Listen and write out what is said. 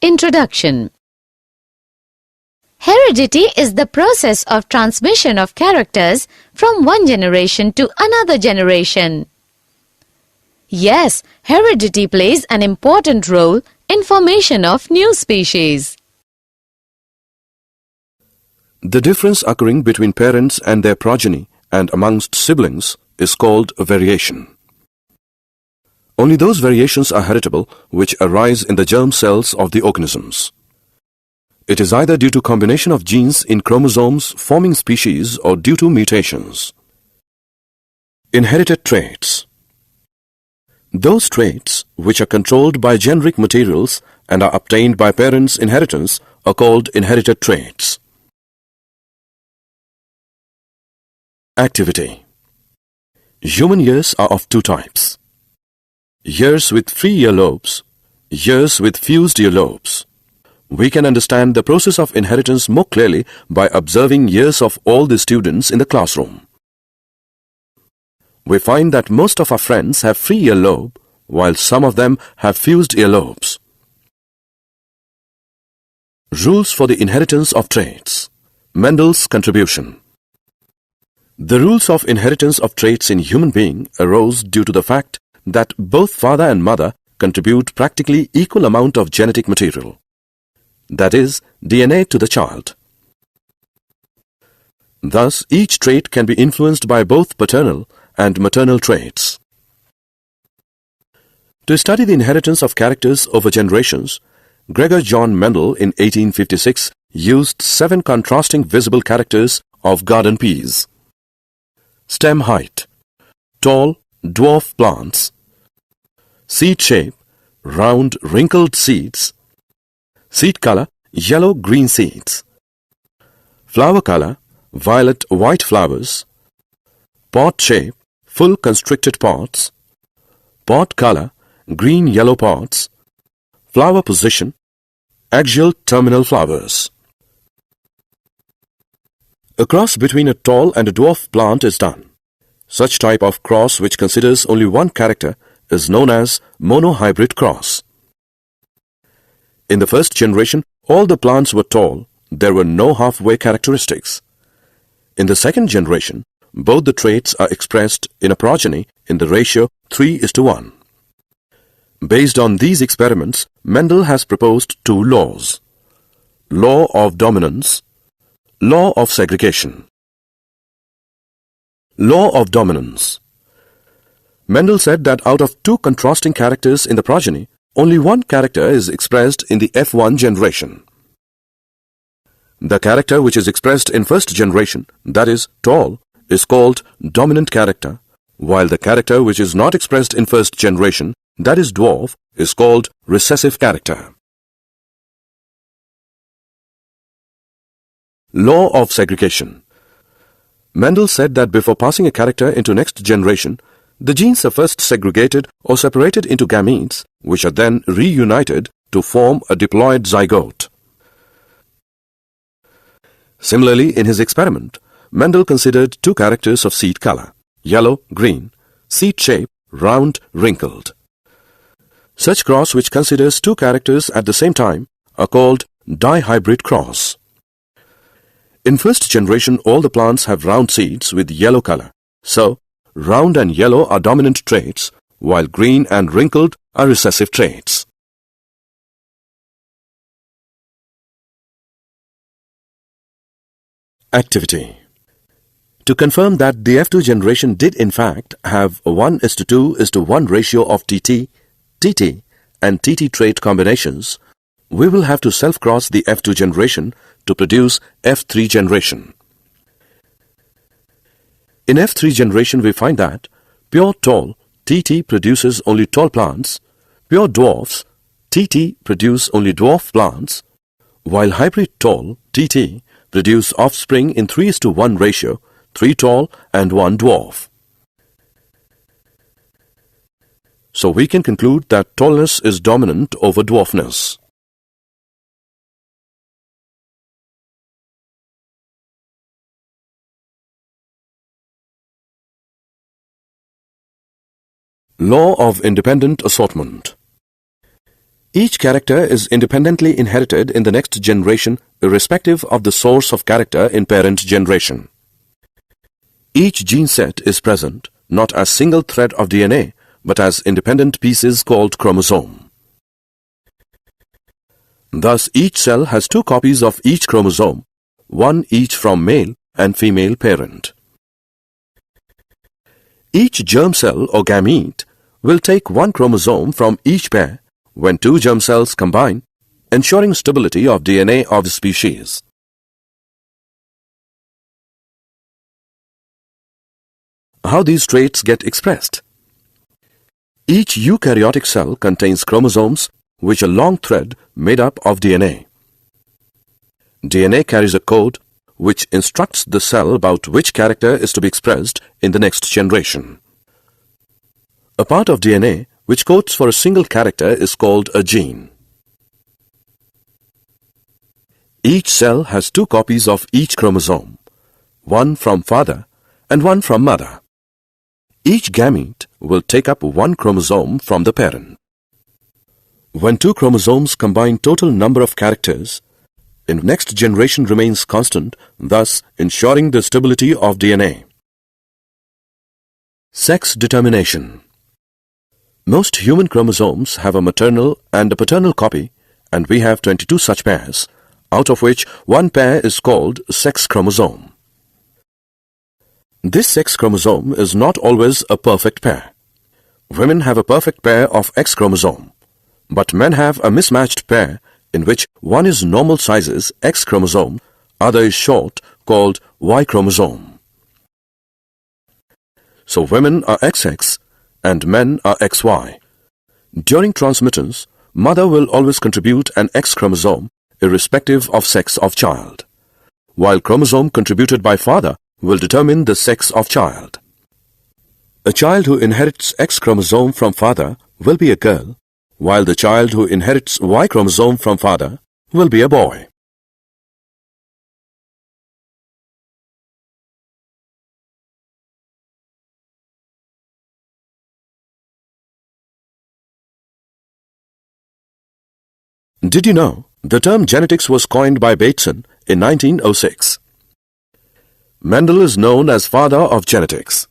Introduction. Heredity is the process of transmission of characters from one generation to another generation. Yes, heredity plays an important role in formation of new species. The difference occurring between parents and their progeny and amongst siblings is called a variation. Only those variations are heritable which arise in the germ cells of the organisms. It is either due to combination of genes in chromosomes forming species or due to mutations. Inherited traits. Those traits which are controlled by generic materials and are obtained by parents' inheritance are called inherited traits. Activity. Human ears are of two types: ears with free earlobes, ears with fused earlobes. We can understand the process of inheritance more clearly by observing ears of all the students in the classroom. We find that most of our friends have free earlobe, while some of them have fused earlobes. Rules for the inheritance of traits. Mendel's contribution. The rules of inheritance of traits in human being arose due to the fact that both father and mother contribute practically equal amount of genetic material, that is, DNA to the child. Thus, each trait can be influenced by both paternal and maternal traits. To study the inheritance of characters over generations, Gregor John Mendel in 1856 used 7 contrasting visible characters of garden peas. Stem height, tall, dwarf plants. Seed shape, round, wrinkled seeds. Seed color, yellow-green seeds. Flower color, violet-white flowers. Pod shape, full constricted pods. Pod color, green-yellow pods. Flower position, axial terminal flowers. A cross between a tall and a dwarf plant is done. Such type of cross which considers only one character is known as monohybrid cross. In the first generation, all the plants were tall. There were no halfway characteristics. In the second generation, both the traits are expressed in a progeny in the ratio 3:1. Based on these experiments, Mendel has proposed 2 laws: law of dominance, law of segregation. Law of dominance. Mendel said that out of 2 contrasting characters in the progeny, only one character is expressed in the F1 generation. The character which is expressed in first generation, that is, tall, is called dominant character, while the character which is not expressed in first generation, that is, dwarf, is called recessive character. Law of segregation. Mendel said that before passing a character into next generation, the genes are first segregated or separated into gametes, which are then reunited to form a diploid zygote. Similarly, in his experiment, Mendel considered 2 characters of seed color, yellow, green, seed shape, round, wrinkled. Such cross which considers 2 characters at the same time are called dihybrid cross. In first generation, all the plants have round seeds with yellow color. So, round and yellow are dominant traits, while green and wrinkled are recessive traits. Activity. To confirm that the F2 generation did in fact have a 1:2:1 ratio of TT, TT and TT trait combinations, we will have to self-cross the F2 generation to produce F3 generation. In F3 generation, we find that pure tall, TT produces only tall plants, pure dwarfs, TT produce only dwarf plants, while hybrid tall, TT, produce offspring in 3:1 ratio, 3 tall and 1 dwarf. So we can conclude that tallness is dominant over dwarfness. Law of Independent Assortment. Each character is independently inherited in the next generation irrespective of the source of character in parent generation. Each gene set is present not as single thread of DNA but as independent pieces called chromosome. Thus, each cell has two copies of each chromosome, one each from male and female parent. Each germ cell or gamete will take one chromosome from each pair when two germ cells combine, ensuring stability of DNA of the species. How these traits get expressed? Each eukaryotic cell contains chromosomes which are long thread made up of DNA. DNA carries a code which instructs the cell about which character is to be expressed in the next generation. A part of DNA which codes for a single character is called a gene. Each cell has two copies of each chromosome, one from father and one from mother. Each gamete will take up one chromosome from the parent. When two chromosomes combine, total number of characters in next generation remains constant, thus ensuring the stability of DNA. Sex determination. Most human chromosomes have a maternal and a paternal copy, and we have 22 such pairs, out of which one pair is called sex chromosome. This sex chromosome is not always a perfect pair. Women have a perfect pair of X chromosome, but men have a mismatched pair in which one is normal sizes X chromosome, other is short called Y chromosome. So women are XX and men are XY. During transmittance, mother will always contribute an X chromosome irrespective of sex of child, while chromosome contributed by father will determine the sex of child. A child who inherits X chromosome from father will be a girl, while the child who inherits Y chromosome from father will be a boy. Did you know the term genetics was coined by Bateson in 1906? Mendel is known as father of genetics.